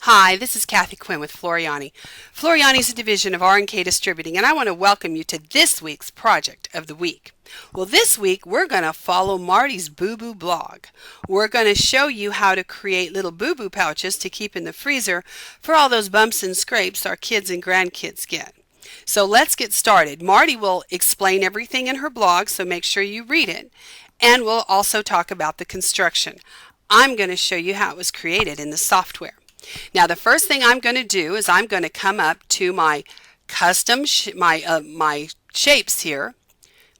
Hi, this is Kathi Quinn with Floriani. Floriani is a division of R&K Distributing, and I want to welcome you to this week's Project of the Week. Well, this week we're going to follow Marty's Boo Boo blog. We're going to show you how to create little boo boo pouches to keep in the freezer for all those bumps and scrapes our kids and grandkids get. So let's get started. Marty will explain everything in her blog, so make sure you read it. And we'll also talk about the construction. I'm going to show you how it was created in the software. Now the first thing I'm going to do is I'm going to come up to my custom my shapes here,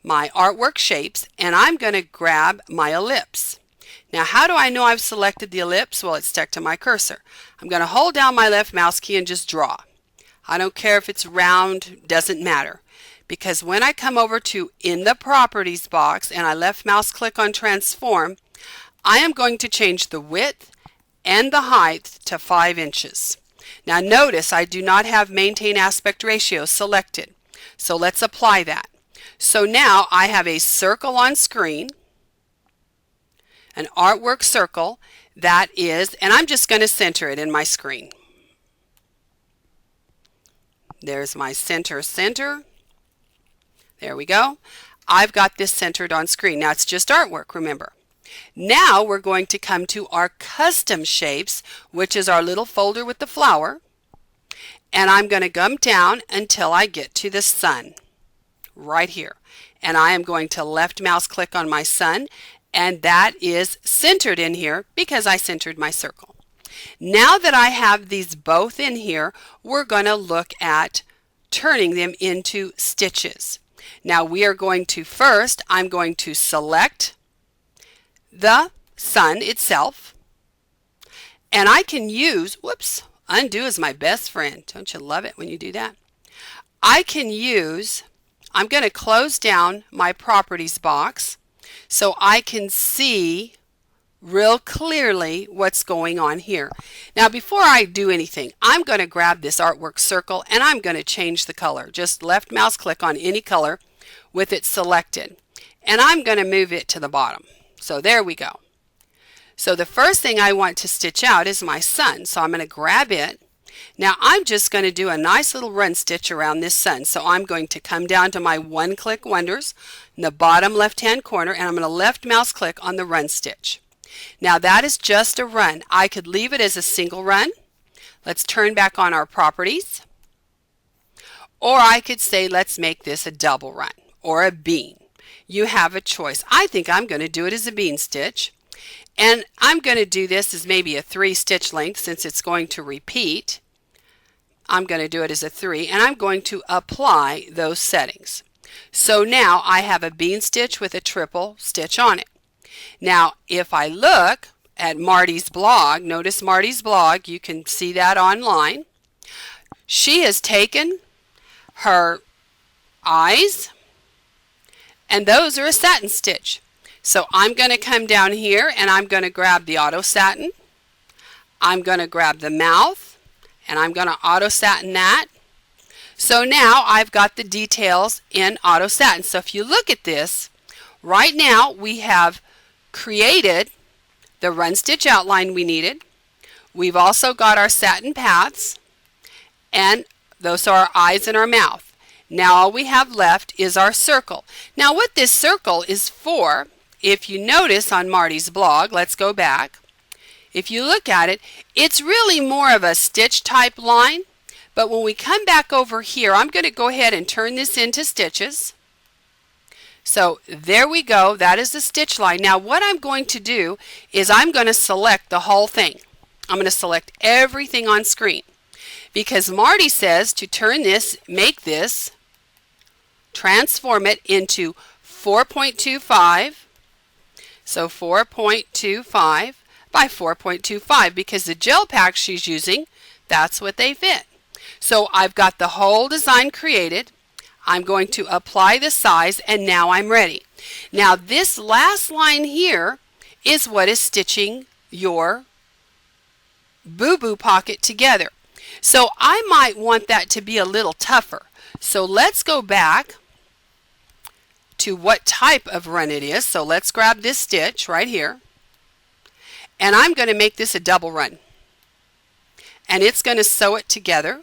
my artwork shapes, and I'm going to grab my ellipse. Now how do I know I've selected the ellipse? Well, it's stuck to my cursor. I'm going to hold down my left mouse key and just draw. I don't care if it's round, doesn't matter. Because when I come over to in the properties box and I left mouse click on transform, I am going to change the width and the height to 5 inches. Now notice I do not have maintain aspect ratio selected. So let's apply that. So now I have a circle on screen, an artwork circle that is, and I'm just going to center it in my screen. There's my center. There we go. I've got this centered on screen. Now it's just artwork, remember. Now we're going to come to our custom shapes, which is our little folder with the flower. And I'm going to come down until I get to the sun right here. And I am going to left mouse click on my sun, and that is centered in here because I centered my circle. Now that I have these both in here, we're going to look at turning them into stitches. Now we are going to first, I'm going to select the sun itself, and I can use, whoops, undo is my best friend. Don't you love it when you do that? I can use, I'm going to close down my properties box so I can see real clearly what's going on here. Now before I do anything, I'm going to grab this artwork circle and I'm going to change the color. Just left mouse click on any color with it selected, and I'm going to move it to the bottom. So there we go. So the first thing I want to stitch out is my sun. So I'm going to grab it. Now I'm just going to do a nice little run stitch around this sun. So I'm going to come down to my one-click wonders in the bottom left-hand corner, and I'm going to left mouse click on the run stitch. Now that is just a run. I could leave it as a single run. Let's turn back on our properties. Or I could say let's make this a double run or a bean. You have a choice. I think I'm going to do it as a bean stitch, and I'm going to do this as maybe a 3 stitch length since it's going to repeat. I'm going to do it as a 3, and I'm going to apply those settings. So now I have a bean stitch with a triple stitch on it. Now if I look at Marty's blog, notice Marty's blog, you can see that online. She has taken her eyes, and those are a satin stitch. So I'm going to come down here and I'm going to grab the auto satin. I'm going to grab the mouth and I'm going to auto satin that. So now I've got the details in auto satin. So if you look at this, right now we have created the run stitch outline we needed. We've also got our satin paths, and those are our eyes and our mouth. Now all we have left is our circle. Now what this circle is for, if you notice on Marty's blog, let's go back. If you look at it, it's really more of a stitch type line. But when we come back over here, I'm going to go ahead and turn this into stitches. So there we go. That is the stitch line. Now what I'm going to do is I'm going to select the whole thing. I'm going to select everything on screen, because Marty says to turn this, make this, transform it into 4.25. So 4.25 by 4.25, because the gel packs she's using, that's what they fit. So I've got the whole design created. I'm going to apply the size, and now I'm ready. Now this last line here is what is stitching your boo boo pocket together. So I might want that to be a little tougher. So let's go back to what type of run it is. So let's grab this stitch right here, and I'm going to make this a double run. and it's going to sew it together.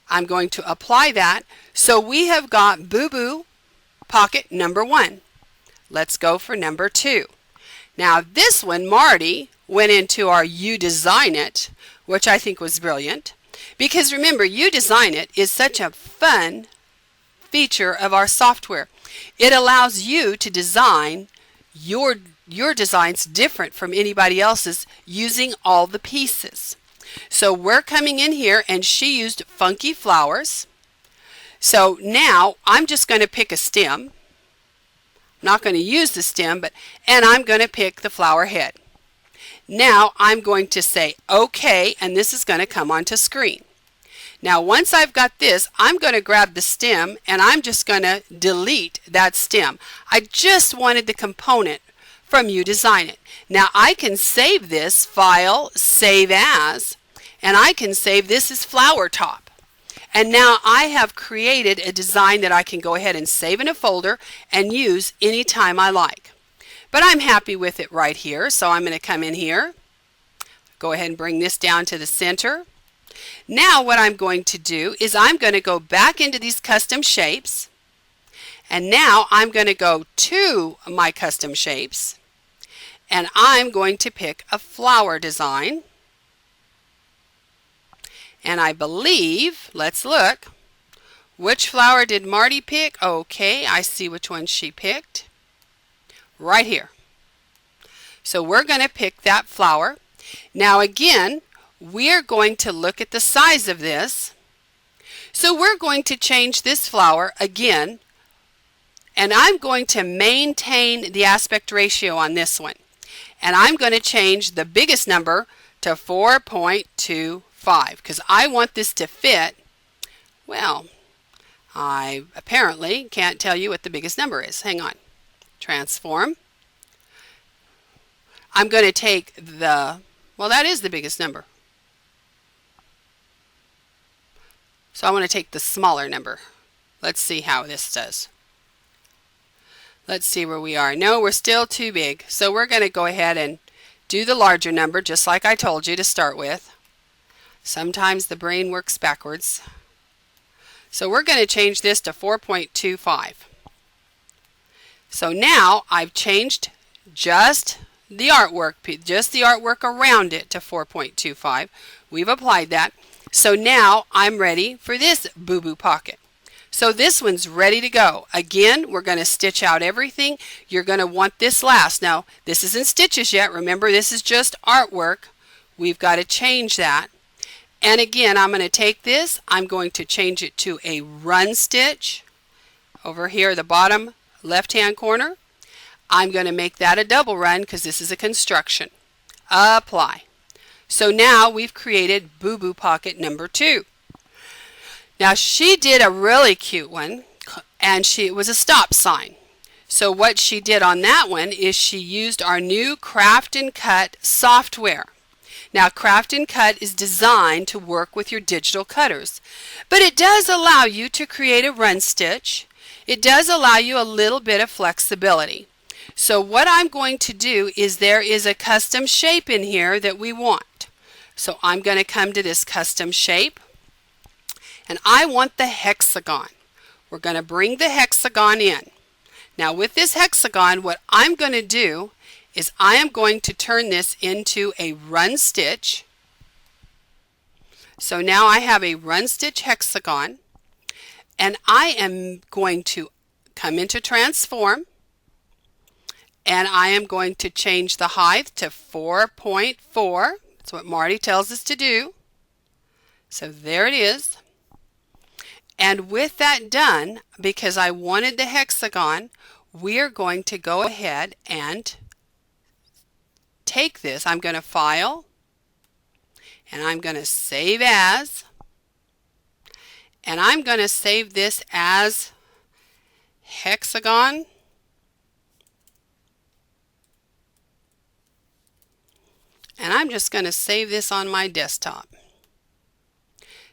I'm going to apply that. So we have got Boo Boo pocket number 1. Let's go for number 2. Now this one, Marty went into our You Design It, which I think was brilliant. Because remember, You Design It is such a fun feature of our software. It allows you to design your designs different from anybody else's using all the pieces. So we're coming in here, and she used funky flowers. So now I'm just going to pick a stem. I'm not going to use the stem, and I'm going to pick the flower head. Now I'm going to say OK, and this is going to come onto screen. Now once I've got this, I'm going to grab the stem, and I'm just going to delete that stem. I just wanted the component from You Design It. Now I can save this, File, Save As, and I can save this as Flower Top. And now I have created a design that I can go ahead and save in a folder and use anytime I like. But I'm happy with it right here, so I'm going to come in here, go ahead and bring this down to the center. Now what I'm going to do is I'm going to go back into these custom shapes, and now I'm going to go to my custom shapes, and I'm going to pick a flower design. And I believe, let's look, which flower did Marty pick? Okay, I see which one she picked. Right here. So we're going to pick that flower. Now again, we're going to look at the size of this. So we're going to change this flower again, and I'm going to maintain the aspect ratio on this one. And I'm going to change the biggest number to 4.25 because I want this to fit. Well, I apparently can't tell you what the biggest number is. Hang on. Transform. I'm going to take the, well, that is the biggest number. So I want to take the smaller number. Let's see how this does. Let's see where we are. No, we're still too big. So we're going to go ahead and do the larger number, just like I told you to start with. Sometimes the brain works backwards. So we're going to change this to 4.25. So now I've changed just the artwork around it to 4.25. We've applied that. So now I'm ready for this Boo Boo pocket. So this one's ready to go. Again, we're going to stitch out everything. You're going to want this last. Now, this isn't stitches yet. Remember, this is just artwork. We've got to change that. And again, I'm going to take this. I'm going to change it to a run stitch over here at the bottom left-hand corner. I'm going to make that a double run because this is a construction. Apply. So now we've created Boo Boo pocket number 2. Now she did a really cute one, and it was a stop sign. So what she did on that one is she used our new Craft and Cut software. Now Craft and Cut is designed to work with your digital cutters, but it does allow you to create a run stitch. It does allow you a little bit of flexibility. So what I'm going to do is there is a custom shape in here that we want. So I'm going to come to this custom shape, and I want the hexagon. We're going to bring the hexagon in. Now with this hexagon, what I'm going to do is I am going to turn this into a run stitch. So now I have a run stitch hexagon, and I am going to come into transform, and I am going to change the height to 4.4. That's what Marty tells us to do. So there it is. And with that done, because I wanted the hexagon, we're going to go ahead and take this. I'm going to file, and I'm going to save as, and I'm going to save this as hexagon. And I'm just going to save this on my desktop.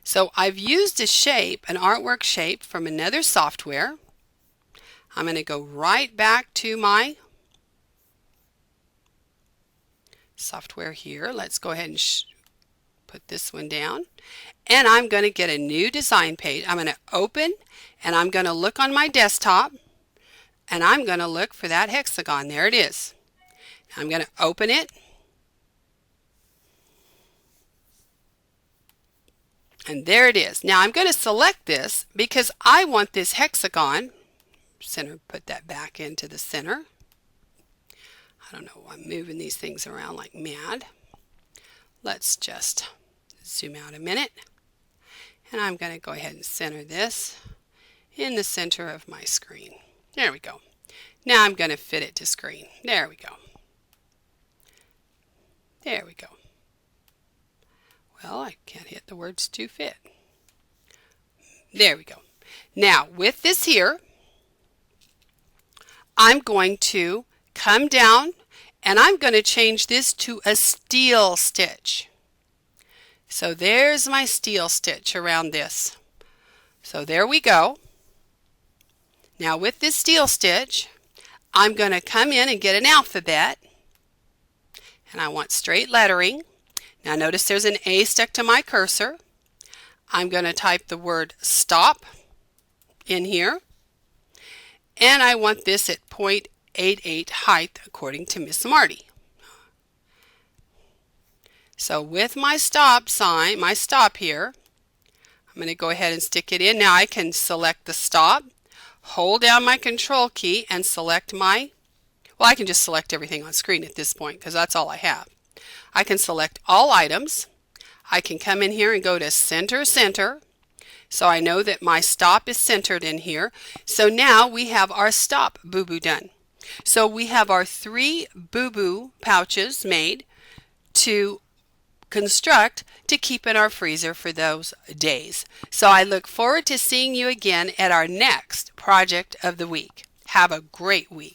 So I've used a shape, an artwork shape from another software. I'm going to go right back to my software here. Let's go ahead and Put this one down. And I'm going to get a new design page. I'm going to open and I'm going to look on my desktop and I'm going to look for that hexagon. There it is. I'm going to open it. And there it is. Now I'm going to select this because I want this hexagon. Center, put that back into the center. I don't know why I'm moving these things around like mad. Let's just zoom out a minute. And I'm going to go ahead and center this in the center of my screen. There we go. Now I'm going to fit it to screen. There we go. There we go. Well, I can't hit the words to fit. There we go. Now, with this here, I'm going to come down and I'm going to change this to a steel stitch. So there's my steel stitch around this. So there we go. Now with this steel stitch, I'm going to come in and get an alphabet. And I want straight lettering. Now notice there's an A stuck to my cursor. I'm going to type the word stop in here. And I want this at 0.88 height according to Miss Marty. So with my stop sign, my stop here, I'm going to go ahead and stick it in. Now I can select the stop, hold down my control key and select my, well I can just select everything on screen at this point because that's all I have. I can select all items. I can come in here and go to center, center. So I know that my stop is centered in here. So now we have our stop boo-boo done. So we have our 3 boo-boo pouches made to construct to keep in our freezer for those days. So I look forward to seeing you again at our next project of the week. Have a great week.